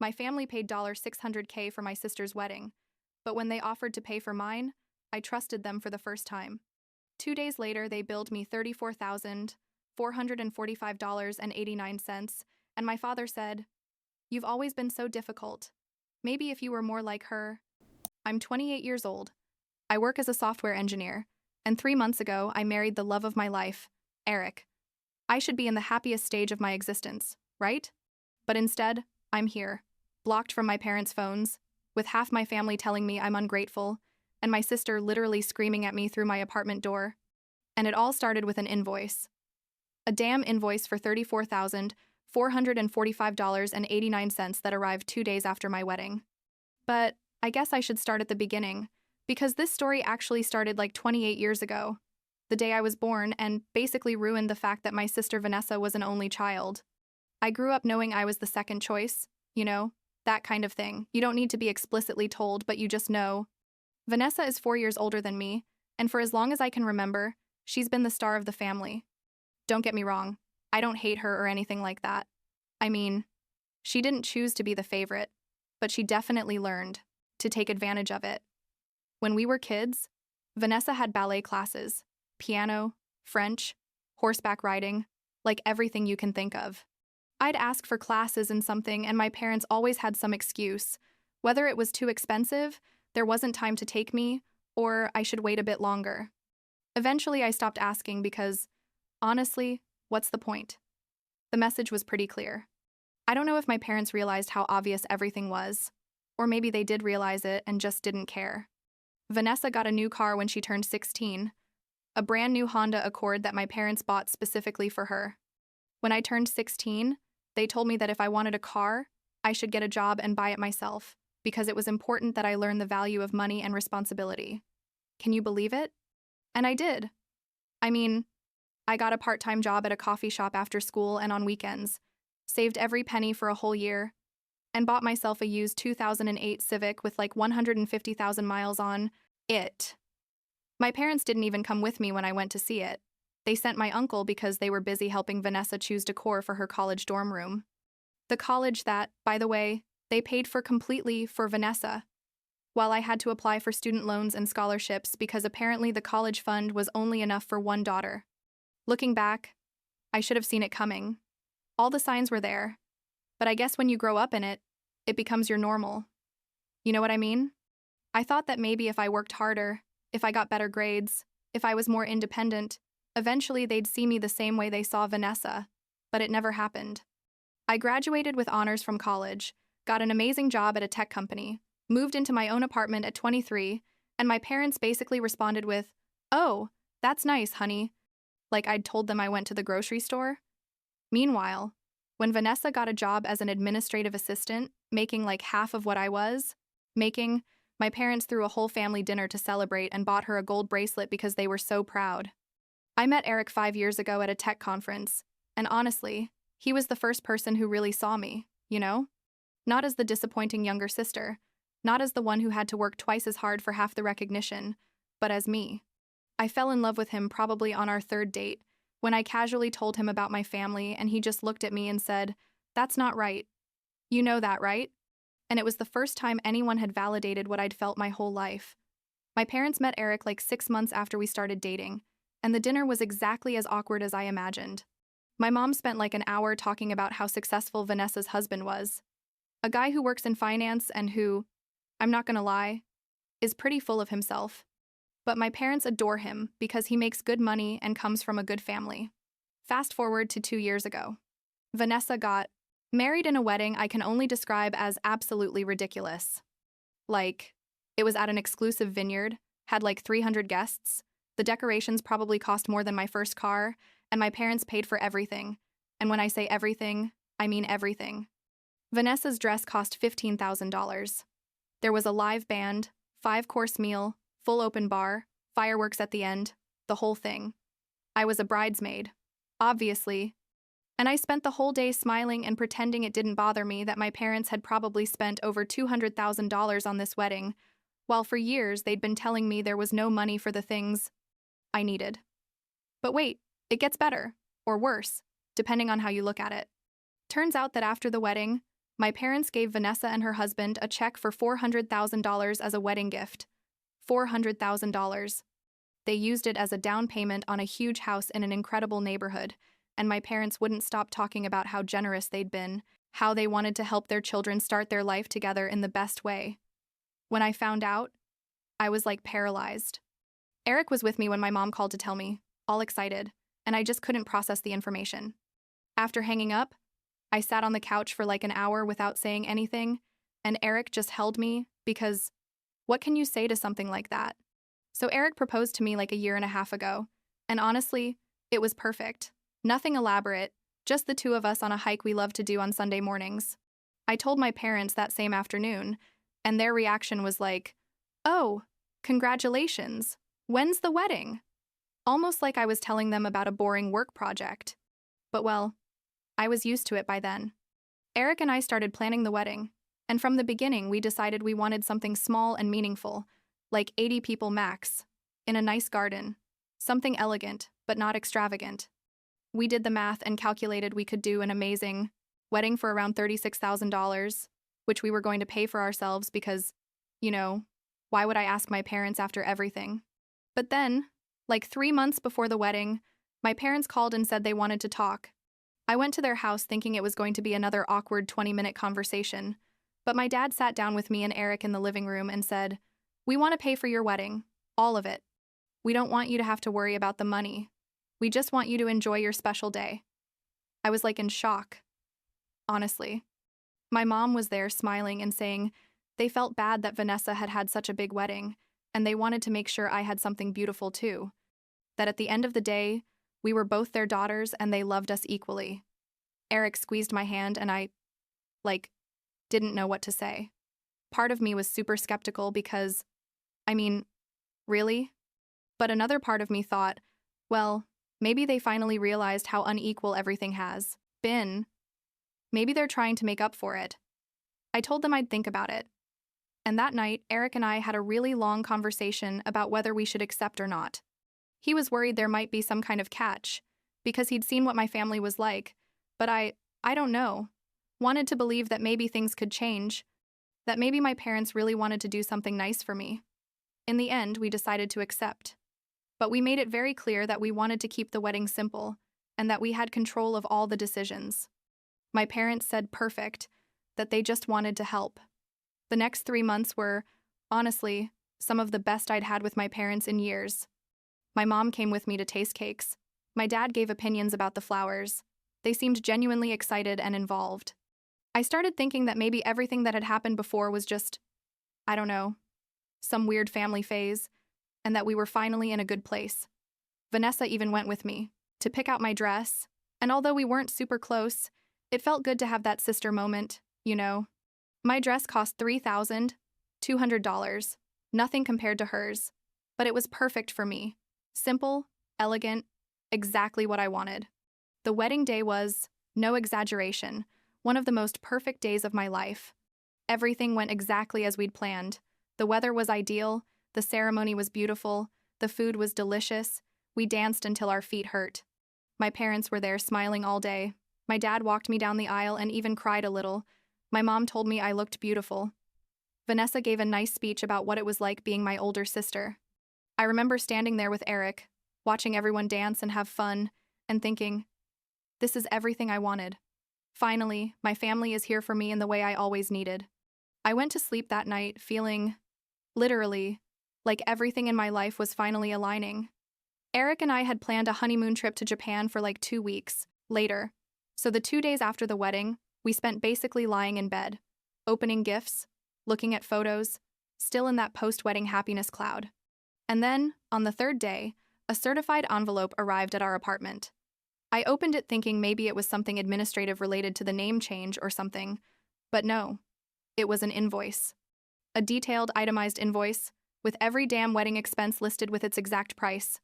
My family paid $600K for my sister's wedding, but when they offered to pay for mine, I trusted them for the first time. 2 days later, they billed me $34,445.89, and my father said, "You've always been so difficult. Maybe if you were more like her." I'm 28 years old. I work as a software engineer, and 3 months ago, I married the love of my life, Eric. I should be in the happiest stage of my existence, right? But instead, I'm here, blocked from my parents' phones, with half my family telling me I'm ungrateful, and my sister literally screaming at me through my apartment door. And it all started with an invoice. A damn invoice for $34,445.89 that arrived 2 days after my wedding. But I guess I should start at the beginning, because this story actually started like 28 years ago, the day I was born, and basically ruined the fact that my sister Vanessa was an only child. I grew up knowing I was the second choice, that kind of thing. You don't need to be explicitly told, but you just know. Vanessa is 4 years older than me, and for as long as I can remember, she's been the star of the family. Don't get me wrong, I don't hate her or anything like that. I mean, she didn't choose to be the favorite, but she definitely learned to take advantage of it. When we were kids, Vanessa had ballet classes, piano, French, horseback riding, like everything you can think of. I'd ask for classes in something, and my parents always had some excuse. Whether it was too expensive, there wasn't time to take me, or I should wait a bit longer. Eventually, I stopped asking because, honestly, what's the point? The message was pretty clear. I don't know if my parents realized how obvious everything was, or maybe they did realize it and just didn't care. Vanessa got a new car when she turned 16, a brand new Honda Accord that my parents bought specifically for her. When I turned 16, they told me that if I wanted a car, I should get a job and buy it myself, because it was important that I learn the value of money and responsibility. Can you believe it? And I did. I mean, I got a part-time job at a coffee shop after school and on weekends, saved every penny for a whole year, and bought myself a used 2008 Civic with like 150,000 miles on it. My parents didn't even come with me when I went to see it. They sent my uncle because they were busy helping Vanessa choose decor for her college dorm room. The college that, by the way, they paid for completely for Vanessa, while I had to apply for student loans and scholarships because apparently the college fund was only enough for one daughter. Looking back, I should have seen it coming. All the signs were there. But I guess when you grow up in it, it becomes your normal. You know what I mean? I thought that maybe if I worked harder, if I got better grades, if I was more independent, eventually they'd see me the same way they saw Vanessa, but it never happened. I graduated with honors from college, got an amazing job at a tech company, moved into my own apartment at 23, and my parents basically responded with, "Oh, that's nice, honey," like I'd told them I went to the grocery store. Meanwhile, when Vanessa got a job as an administrative assistant, making like half of what I was making, my parents threw a whole family dinner to celebrate and bought her a gold bracelet because they were so proud. I met Eric 5 years ago at a tech conference, and honestly, he was the first person who really saw me, Not as the disappointing younger sister, not as the one who had to work twice as hard for half the recognition, but as me. I fell in love with him probably on our third date, when I casually told him about my family and he just looked at me and said, "That's not right. You know that, right?" And it was the first time anyone had validated what I'd felt my whole life. My parents met Eric like 6 months after we started dating, and the dinner was exactly as awkward as I imagined. My mom spent like an hour talking about how successful Vanessa's husband was. A guy who works in finance and who, I'm not gonna lie, is pretty full of himself. But my parents adore him because he makes good money and comes from a good family. Fast forward to 2 years ago. Vanessa got married in a wedding I can only describe as absolutely ridiculous. Like, it was at an exclusive vineyard, had like 300 guests, the decorations probably cost more than my first car, and my parents paid for everything. And when I say everything, I mean everything. Vanessa's dress cost $15,000. There was a live band, 5-course meal, full open bar, fireworks at the end, the whole thing. I was a bridesmaid, obviously, and I spent the whole day smiling and pretending it didn't bother me that my parents had probably spent over $200,000 on this wedding, while for years they'd been telling me there was no money for the things I needed. But wait, it gets better, or worse, depending on how you look at it. Turns out that after the wedding, My parents gave Vanessa and her husband a check for $400,000 as a wedding gift. $400,000. They used it as a down payment on a huge house in an incredible neighborhood, and my parents wouldn't stop talking about how generous they'd been, how they wanted to help their children start their life together in the best way. When I found out, I was like paralyzed. Eric was with me when my mom called to tell me, all excited, and I just couldn't process the information. After hanging up, I sat on the couch for like an hour without saying anything, and Eric just held me because what can you say to something like that? So Eric proposed to me like a year and a half ago, and honestly, it was perfect. Nothing elaborate, just the two of us on a hike we love to do on Sunday mornings. I told my parents that same afternoon, and their reaction was like, "Oh, congratulations. When's the wedding?" Almost like I was telling them about a boring work project. But well, I was used to it by then. Eric and I started planning the wedding, and from the beginning we decided we wanted something small and meaningful, like 80 people max, in a nice garden, something elegant, but not extravagant. We did the math and calculated we could do an amazing wedding for around $36,000, which we were going to pay for ourselves because, why would I ask my parents after everything? But then, like 3 months before the wedding, my parents called and said they wanted to talk. I went to their house thinking it was going to be another awkward 20-minute conversation, but my dad sat down with me and Eric in the living room and said, "We want to pay for your wedding, all of it. We don't want you to have to worry about the money. We just want you to enjoy your special day." I was like in shock, honestly. My mom was there smiling and saying they felt bad that Vanessa had had such a big wedding, and they wanted to make sure I had something beautiful too. That at the end of the day, we were both their daughters and they loved us equally. Eric squeezed my hand and I, didn't know what to say. Part of me was super skeptical because, really? But another part of me thought, well, maybe they finally realized how unequal everything has been. Maybe they're trying to make up for it. I told them I'd think about it. And that night, Eric and I had a really long conversation about whether we should accept or not. He was worried there might be some kind of catch, because he'd seen what my family was like, but I don't know, wanted to believe that maybe things could change, that maybe my parents really wanted to do something nice for me. In the end, we decided to accept. But we made it very clear that we wanted to keep the wedding simple, and that we had control of all the decisions. My parents said perfect, that they just wanted to help. The next 3 months were, honestly, some of the best I'd had with my parents in years. My mom came with me to taste cakes. My dad gave opinions about the flowers. They seemed genuinely excited and involved. I started thinking that maybe everything that had happened before was just, some weird family phase, and that we were finally in a good place. Vanessa even went with me to pick out my dress, and although we weren't super close, it felt good to have that sister moment, My dress cost $3,200, nothing compared to hers, but it was perfect for me. Simple, elegant, exactly what I wanted. The wedding day was, no exaggeration, one of the most perfect days of my life. Everything went exactly as we'd planned. The weather was ideal, the ceremony was beautiful, the food was delicious, we danced until our feet hurt. My parents were there smiling all day. My dad walked me down the aisle and even cried a little. My mom told me I looked beautiful. Vanessa gave a nice speech about what it was like being my older sister. I remember standing there with Eric, watching everyone dance and have fun, and thinking, this is everything I wanted. Finally, my family is here for me in the way I always needed. I went to sleep that night feeling, literally, like everything in my life was finally aligning. Eric and I had planned a honeymoon trip to Japan for like 2 weeks later, so the 2 days after the wedding, we spent basically lying in bed, opening gifts, looking at photos, still in that post-wedding happiness cloud. And then, on the 3rd day, a certified envelope arrived at our apartment. I opened it thinking maybe it was something administrative related to the name change or something, but no, it was an invoice. A detailed, itemized invoice, with every damn wedding expense listed with its exact price.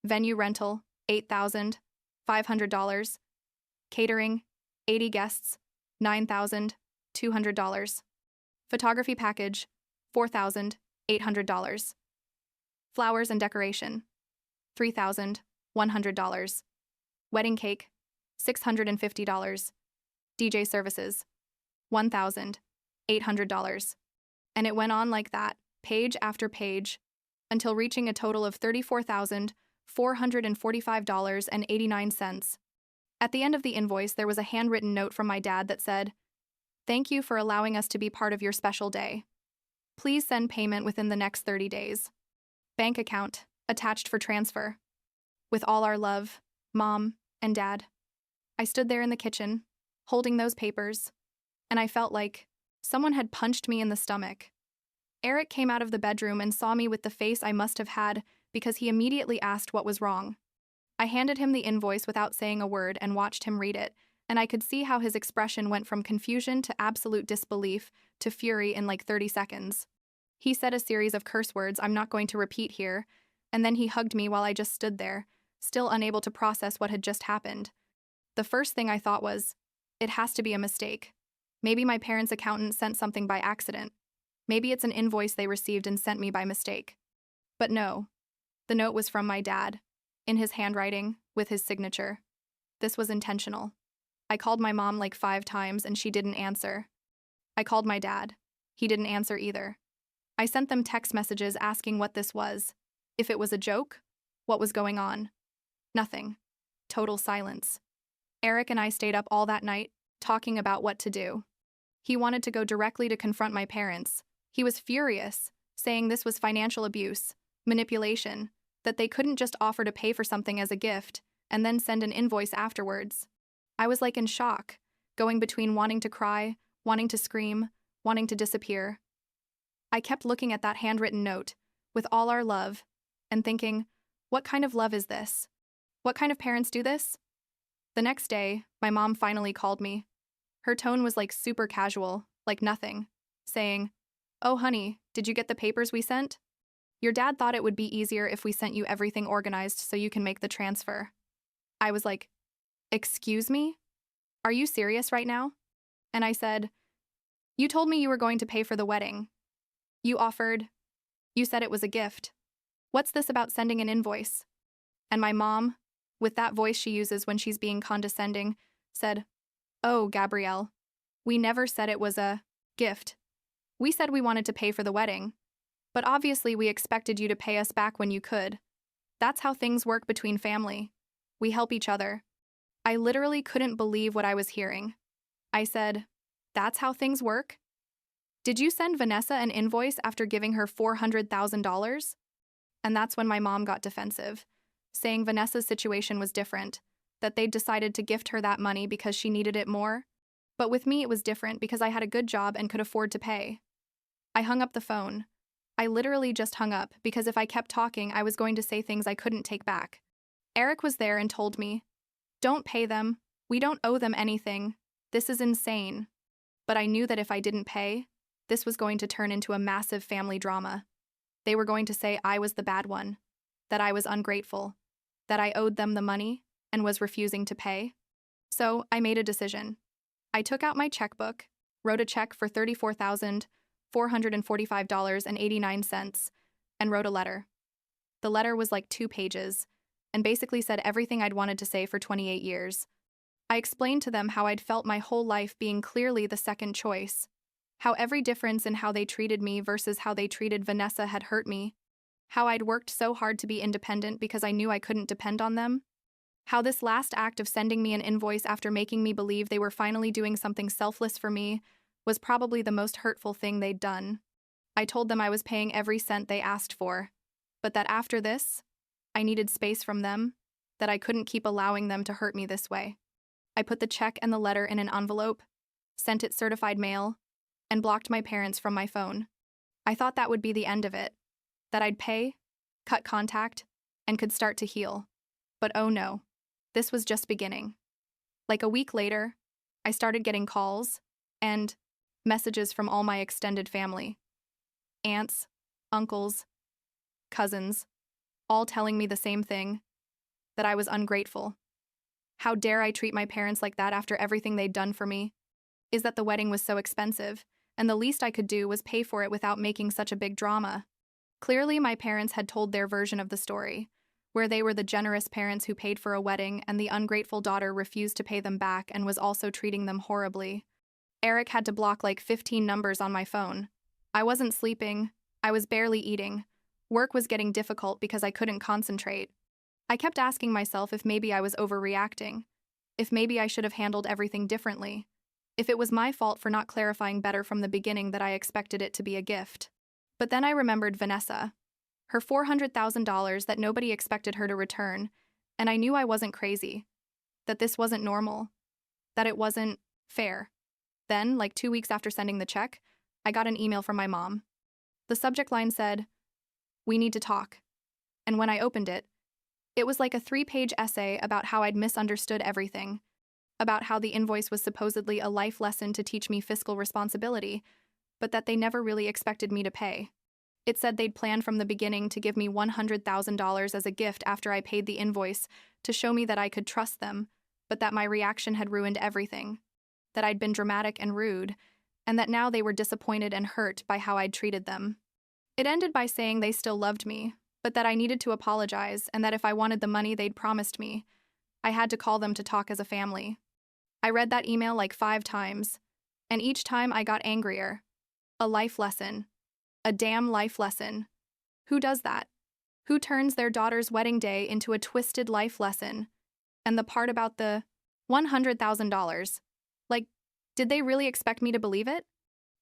Venue rental, $8,500. Catering, 80 guests, $9,200. Photography package, $4,800. Flowers and decoration, $3,100. Wedding cake, $650. DJ services, $1,800. And it went on like that, page after page, until reaching a total of $34,445.89. At the end of the invoice, there was a handwritten note from my dad that said, "Thank you for allowing us to be part of your special day. Please send payment within the next 30 days. Bank account, attached for transfer. With all our love, Mom and Dad." I stood there in the kitchen, holding those papers, and I felt like someone had punched me in the stomach. Eric came out of the bedroom and saw me with the face I must have had because he immediately asked what was wrong. I handed him the invoice without saying a word and watched him read it, and I could see how his expression went from confusion to absolute disbelief to fury in like 30 seconds. He said a series of curse words I'm not going to repeat here, and then he hugged me while I just stood there, still unable to process what had just happened. The first thing I thought was, it has to be a mistake. Maybe my parents' accountant sent something by accident. Maybe it's an invoice they received and sent me by mistake. But no. The note was from my dad, in his handwriting, with his signature. This was intentional. I called my mom like 5 times and she didn't answer. I called my dad. He didn't answer either. I sent them text messages asking what this was. If it was a joke? What was going on? Nothing. Total silence. Eric and I stayed up all that night, talking about what to do. He wanted to go directly to confront my parents. He was furious, saying this was financial abuse, manipulation, that they couldn't just offer to pay for something as a gift and then send an invoice afterwards. I was like in shock, going between wanting to cry, wanting to scream, wanting to disappear. I kept looking at that handwritten note, with all our love, and thinking, what kind of love is this? What kind of parents do this? The next day, my mom finally called me. Her tone was like super casual, like nothing, saying, "Oh honey, did you get the papers we sent? Your dad thought it would be easier if we sent you everything organized so you can make the transfer." I was like, "Excuse me? Are you serious right now?" And I said, "You told me you were going to pay for the wedding. You said it was a gift. What's this about sending an invoice?" And my mom, with that voice she uses when she's being condescending, said, "Oh, Gabrielle, we never said it was a gift. We said we wanted to pay for the wedding. But obviously we expected you to pay us back when you could. That's how things work between family. We help each other." I literally couldn't believe what I was hearing. I said, "That's how things work? Did you send Vanessa an invoice after giving her $400,000? And that's when my mom got defensive, saying Vanessa's situation was different, that they'd decided to gift her that money because she needed it more. But with me it was different because I had a good job and could afford to pay. I hung up the phone. I literally just hung up because if I kept talking, I was going to say things I couldn't take back. Eric was there and told me, "Don't pay them. We don't owe them anything. This is insane." But I knew that if I didn't pay, this was going to turn into a massive family drama. They were going to say I was the bad one, that I was ungrateful, that I owed them the money and was refusing to pay. So I made a decision. I took out my checkbook, wrote a check for $34,445.89, and wrote a letter. The letter was like 2 pages, and basically said everything I'd wanted to say for 28 years. I explained to them how I'd felt my whole life being clearly the second choice, how every difference in how they treated me versus how they treated Vanessa had hurt me, how I'd worked so hard to be independent because I knew I couldn't depend on them, how this last act of sending me an invoice after making me believe they were finally doing something selfless for me was probably the most hurtful thing they'd done. I told them I was paying every cent they asked for, but that after this, I needed space from them, that I couldn't keep allowing them to hurt me this way. I put the check and the letter in an envelope, sent it certified mail, and blocked my parents from my phone. I thought that would be the end of it, that I'd pay, cut contact, and could start to heal. But oh no, this was just beginning. Like a week later, I started getting calls and messages from all my extended family. Aunts, uncles, cousins, all telling me the same thing, that I was ungrateful. How dare I treat my parents like that after everything they'd done for me? Is that the wedding was so expensive, and the least I could do was pay for it without making such a big drama. Clearly, my parents had told their version of the story, where they were the generous parents who paid for a wedding and the ungrateful daughter refused to pay them back and was also treating them horribly. Eric had to block like 15 numbers on my phone. I wasn't sleeping. I was barely eating. Work was getting difficult because I couldn't concentrate. I kept asking myself if maybe I was overreacting, if maybe I should have handled everything differently, if it was my fault for not clarifying better from the beginning that I expected it to be a gift. But then I remembered Vanessa, her $400,000 that nobody expected her to return, and I knew I wasn't crazy, that this wasn't normal, that it wasn't fair. Then, like 2 weeks after sending the check, I got an email from my mom. The subject line said, "We need to talk." And when I opened it, it was like a 3-page essay about how I'd misunderstood everything, about how the invoice was supposedly a life lesson to teach me fiscal responsibility, but that they never really expected me to pay. It said they'd planned from the beginning to give me $100,000 as a gift after I paid the invoice to show me that I could trust them, but that my reaction had ruined everything, that I'd been dramatic and rude, and that now they were disappointed and hurt by how I'd treated them. It ended by saying they still loved me, but that I needed to apologize and that if I wanted the money they'd promised me, I had to call them to talk as a family. I read that email like 5 times, and each time I got angrier. A life lesson. A damn life lesson. Who does that? Who turns their daughter's wedding day into a twisted life lesson? And the part about the $100,000. Like, did they really expect me to believe it?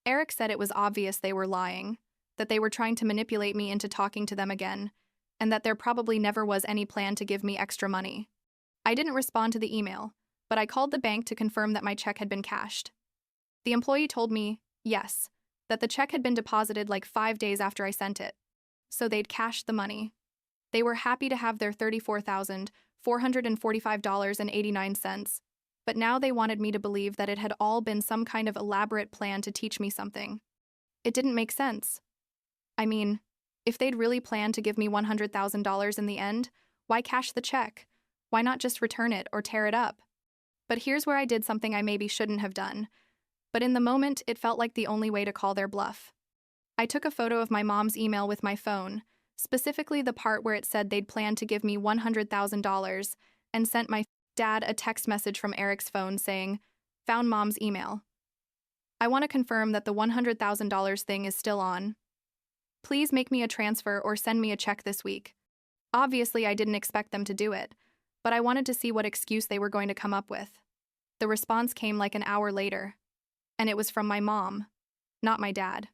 Eric said it was obvious they were lying, that they were trying to manipulate me into talking to them again, and that there probably never was any plan to give me extra money. I didn't respond to the email, but I called the bank to confirm that my check had been cashed. The employee told me, yes, that the check had been deposited like 5 days after I sent it. So they'd cashed the money. They were happy to have their $34,445.89, but now they wanted me to believe that it had all been some kind of elaborate plan to teach me something. It didn't make sense. I mean, if they'd really planned to give me $100,000 in the end, why cash the check? Why not just return it or tear it up? But here's where I did something I maybe shouldn't have done. But in the moment, it felt like the only way to call their bluff. I took a photo of my mom's email with my phone, specifically the part where it said they'd planned to give me $100,000, and sent my dad a text message from Eric's phone saying, "Found mom's email. I want to confirm that the $100,000 thing is still on. Please make me a transfer or send me a check this week." Obviously, I didn't expect them to do it, but I wanted to see what excuse they were going to come up with. The response came like an hour later, and it was from my mom, not my dad.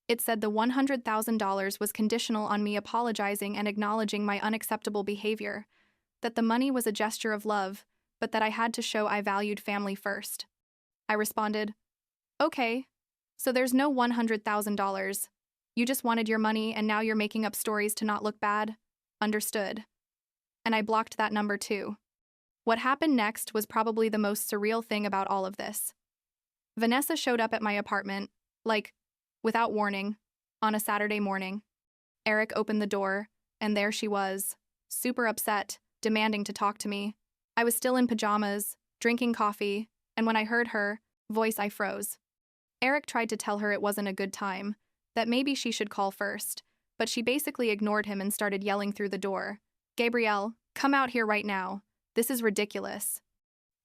It said the $100,000 was conditional on me apologizing and acknowledging my unacceptable behavior, that the money was a gesture of love, but that I had to show I valued family first. I responded, "Okay, so there's no $100,000. You just wanted your money and now you're making up stories to not look bad? Understood." And I blocked that number too. What happened next was probably the most surreal thing about all of this. Vanessa showed up at my apartment, like, without warning, on a Saturday morning. Eric opened the door, and there she was, super upset, demanding to talk to me. I was still in pajamas, drinking coffee, and when I heard her voice, I froze. Eric tried to tell her it wasn't a good time, that maybe she should call first, but she basically ignored him and started yelling through the door, "Gabrielle, come out here right now. This is ridiculous.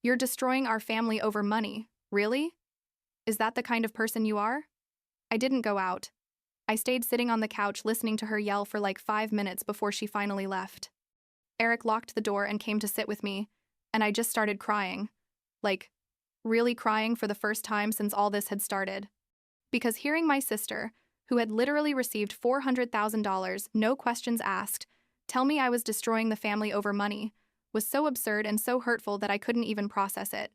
You're destroying our family over money. Really? Is that the kind of person you are?" I didn't go out. I stayed sitting on the couch listening to her yell for like 5 minutes before she finally left. Eric locked the door and came to sit with me, and I just started crying. Like, really crying for the first time since all this had started. Because hearing my sister, who had literally received $400,000, no questions asked, tell me I was destroying the family over money, was so absurd and so hurtful that I couldn't even process it.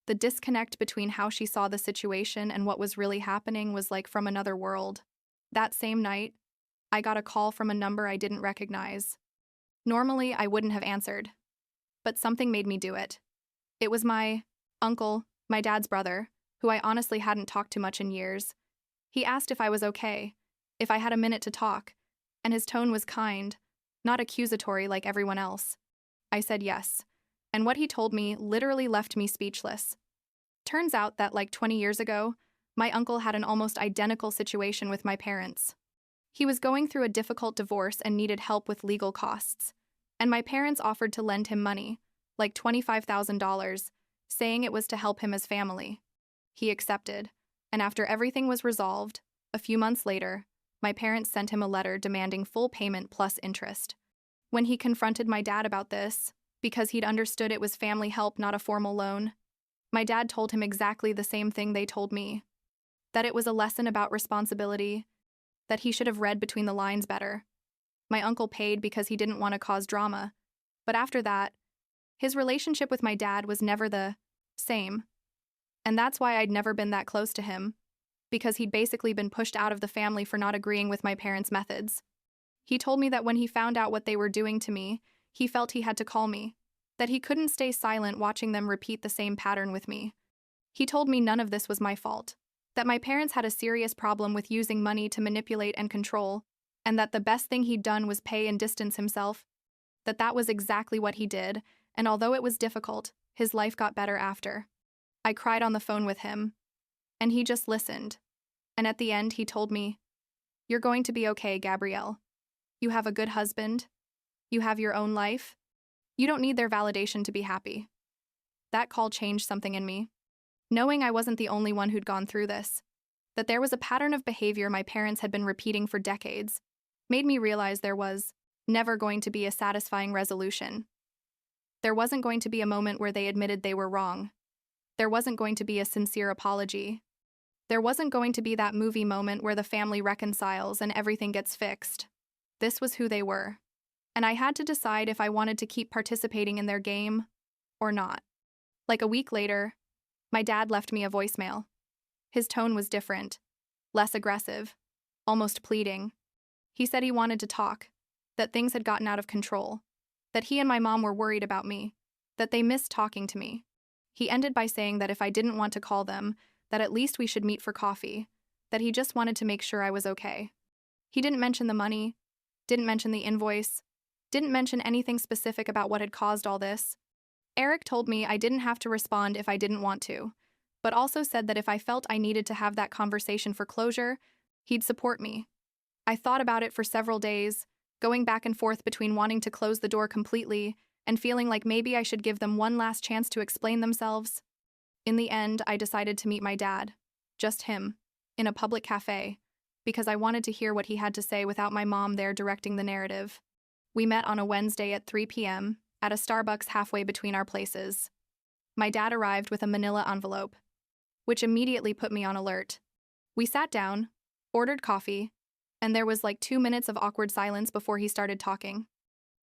The disconnect between how she saw the situation and what was really happening was like from another world. That same night, I got a call from a number I didn't recognize. Normally, I wouldn't have answered, but something made me do it. It was my uncle, my dad's brother, who I honestly hadn't talked to much in years. He asked if I was okay, if I had a minute to talk, and his tone was kind, not accusatory like everyone else. I said yes, and what he told me literally left me speechless. Turns out that like 20 years ago, my uncle had an almost identical situation with my parents. He was going through a difficult divorce and needed help with legal costs, and my parents offered to lend him money, like $25,000, saying it was to help him as family. He accepted, and after everything was resolved, a few months later, my parents sent him a letter demanding full payment plus interest. When he confronted my dad about this, because he'd understood it was family help, not a formal loan, my dad told him exactly the same thing they told me, that it was a lesson about responsibility, that he should have read between the lines better. My uncle paid because he didn't want to cause drama, but after that, his relationship with my dad was never the same. And that's why I'd never been that close to him, because he'd basically been pushed out of the family for not agreeing with my parents' methods. He told me that when he found out what they were doing to me, he felt he had to call me, that he couldn't stay silent watching them repeat the same pattern with me. He told me none of this was my fault, that my parents had a serious problem with using money to manipulate and control, and that the best thing he'd done was pay and distance himself, that was exactly what he did, and although it was difficult, his life got better after. I cried on the phone with him, and he just listened. And at the end, he told me, "You're going to be okay, Gabrielle. You have a good husband. You have your own life. You don't need their validation to be happy." That call changed something in me. Knowing I wasn't the only one who'd gone through this, that there was a pattern of behavior my parents had been repeating for decades, made me realize there was never going to be a satisfying resolution. There wasn't going to be a moment where they admitted they were wrong. There wasn't going to be a sincere apology. There wasn't going to be that movie moment where the family reconciles and everything gets fixed. This was who they were, and I had to decide if I wanted to keep participating in their game or not. Like a week later, my dad left me a voicemail. His tone was different, less aggressive, almost pleading. He said he wanted to talk, that things had gotten out of control, that he and my mom were worried about me, that they missed talking to me. He ended by saying that if I didn't want to call them, that at least we should meet for coffee, that he just wanted to make sure I was okay. He didn't mention the money, didn't mention the invoice, didn't mention anything specific about what had caused all this. Eric told me I didn't have to respond if I didn't want to, but also said that if I felt I needed to have that conversation for closure, he'd support me. I thought about it for several days, going back and forth between wanting to close the door completely and feeling like maybe I should give them one last chance to explain themselves. In the end, I decided to meet my dad, just him, in a public cafe, because I wanted to hear what he had to say without my mom there directing the narrative. We met on a Wednesday at 3 p.m. at a Starbucks halfway between our places. My dad arrived with a manila envelope, which immediately put me on alert. We sat down, ordered coffee, and there was like 2 minutes of awkward silence before he started talking.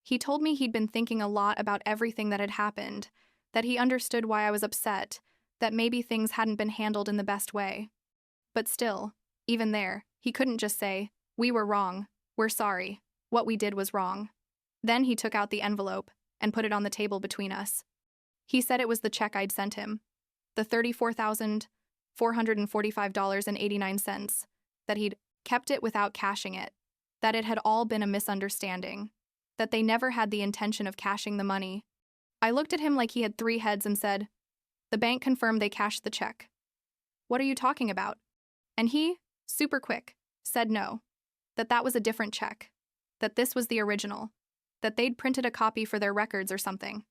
He told me he'd been thinking a lot about everything that had happened, that he understood why I was upset, that maybe things hadn't been handled in the best way. But still, even there, he couldn't just say, "We were wrong, we're sorry, what we did was wrong." Then he took out the envelope and put it on the table between us. He said it was the check I'd sent him, the $34,445.89, that he'd kept it without cashing it, that it had all been a misunderstanding, that they never had the intention of cashing the money. I looked at him like he had 3 heads and said, "The bank confirmed they cashed the check. What are you talking about?" And he, super quick, said no, that was a different check, that this was the original, that they'd printed a copy for their records or something.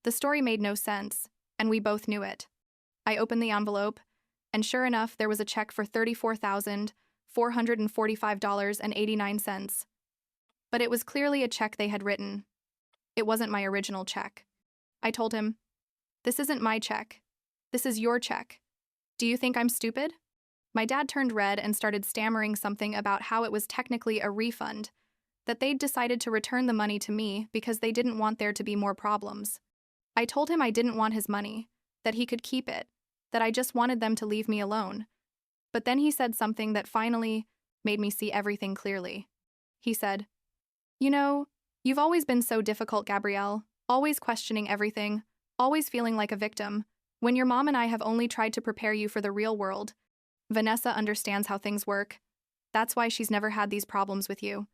The story made no sense, and we both knew it. I opened the envelope, and sure enough, there was a check for $34,445.89. But it was clearly a check they had written. It wasn't my original check. I told him, "This isn't my check. This is your check. Do you think I'm stupid?" My dad turned red and started stammering something about how it was technically a refund, that they'd decided to return the money to me because they didn't want there to be more problems. I told him I didn't want his money, that he could keep it, that I just wanted them to leave me alone. But then he said something that finally made me see everything clearly. He said, "You know, you've always been so difficult, Gabrielle, always questioning everything, always feeling like a victim, when your mom and I have only tried to prepare you for the real world. Vanessa understands how things work. That's why she's never had these problems with you.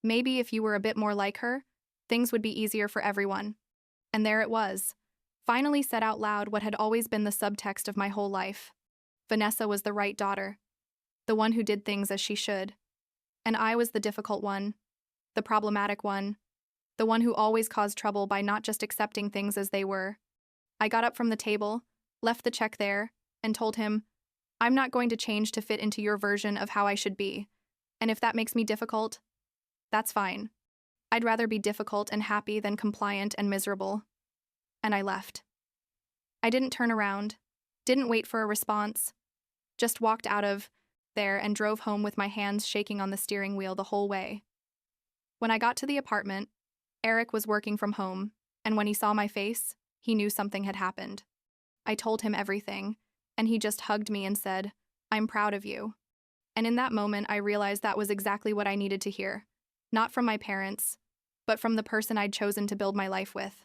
Maybe if you were a bit more like her, things would be easier for everyone." And there it was, finally said out loud what had always been the subtext of my whole life. Vanessa was the right daughter, the one who did things as she should. And I was the difficult one, the problematic one, the one who always caused trouble by not just accepting things as they were. I got up from the table, left the check there, and told him, I'm not going to change to fit into your version of how I should be. And if that makes me difficult, that's fine. I'd rather be difficult and happy than compliant and miserable. And I left. I didn't turn around, didn't wait for a response, just walked out of there and drove home with my hands shaking on the steering wheel the whole way. When I got to the apartment, Eric was working from home, and when he saw my face, he knew something had happened. I told him everything, and he just hugged me and said, "I'm proud of you." And in that moment, I realized that was exactly what I needed to hear. Not from my parents, but from the person I'd chosen to build my life with.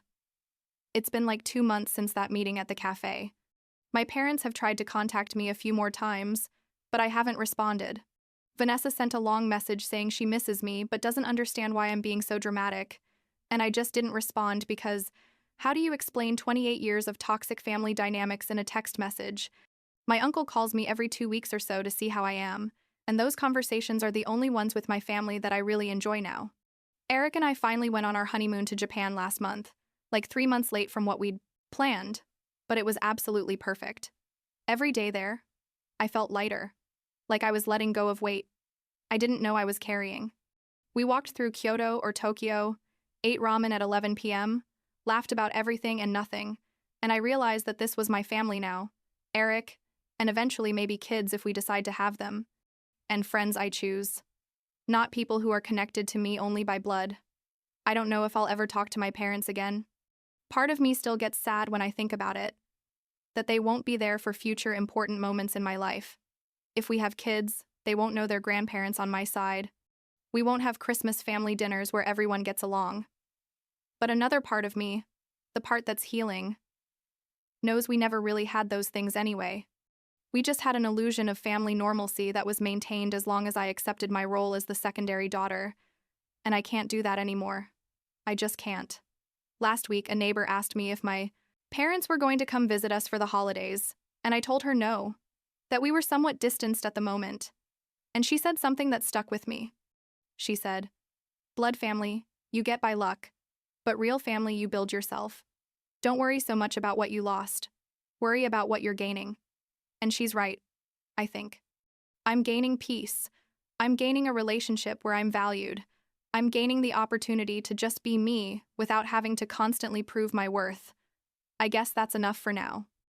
It's been like 2 months since that meeting at the cafe. My parents have tried to contact me a few more times, but I haven't responded. Vanessa sent a long message saying she misses me but doesn't understand why I'm being so dramatic, and I just didn't respond because how do you explain 28 years of toxic family dynamics in a text message? My uncle calls me every 2 weeks or so to see how I am, and those conversations are the only ones with my family that I really enjoy now. Eric and I finally went on our honeymoon to Japan last month, like 3 months late from what we'd planned, but it was absolutely perfect. Every day there, I felt lighter, like I was letting go of weight I didn't know I was carrying. We walked through Kyoto or Tokyo, ate ramen at 11 p.m., laughed about everything and nothing, and I realized that this was my family now, Eric, and eventually maybe kids if we decide to have them, and friends I choose. Not people who are connected to me only by blood. I don't know if I'll ever talk to my parents again. Part of me still gets sad when I think about it, that they won't be there for future important moments in my life. If we have kids, they won't know their grandparents on my side. We won't have Christmas family dinners where everyone gets along. But another part of me, the part that's healing, knows we never really had those things anyway. We just had an illusion of family normalcy that was maintained as long as I accepted my role as the secondary daughter, and I can't do that anymore. I just can't. Last week, a neighbor asked me if my parents were going to come visit us for the holidays, and I told her no, that we were somewhat distanced at the moment. And she said something that stuck with me. She said, "Blood family, you get by luck, but real family you build yourself. Don't worry so much about what you lost. Worry about what you're gaining." And she's right, I think. I'm gaining peace. I'm gaining a relationship where I'm valued. I'm gaining the opportunity to just be me without having to constantly prove my worth. I guess that's enough for now.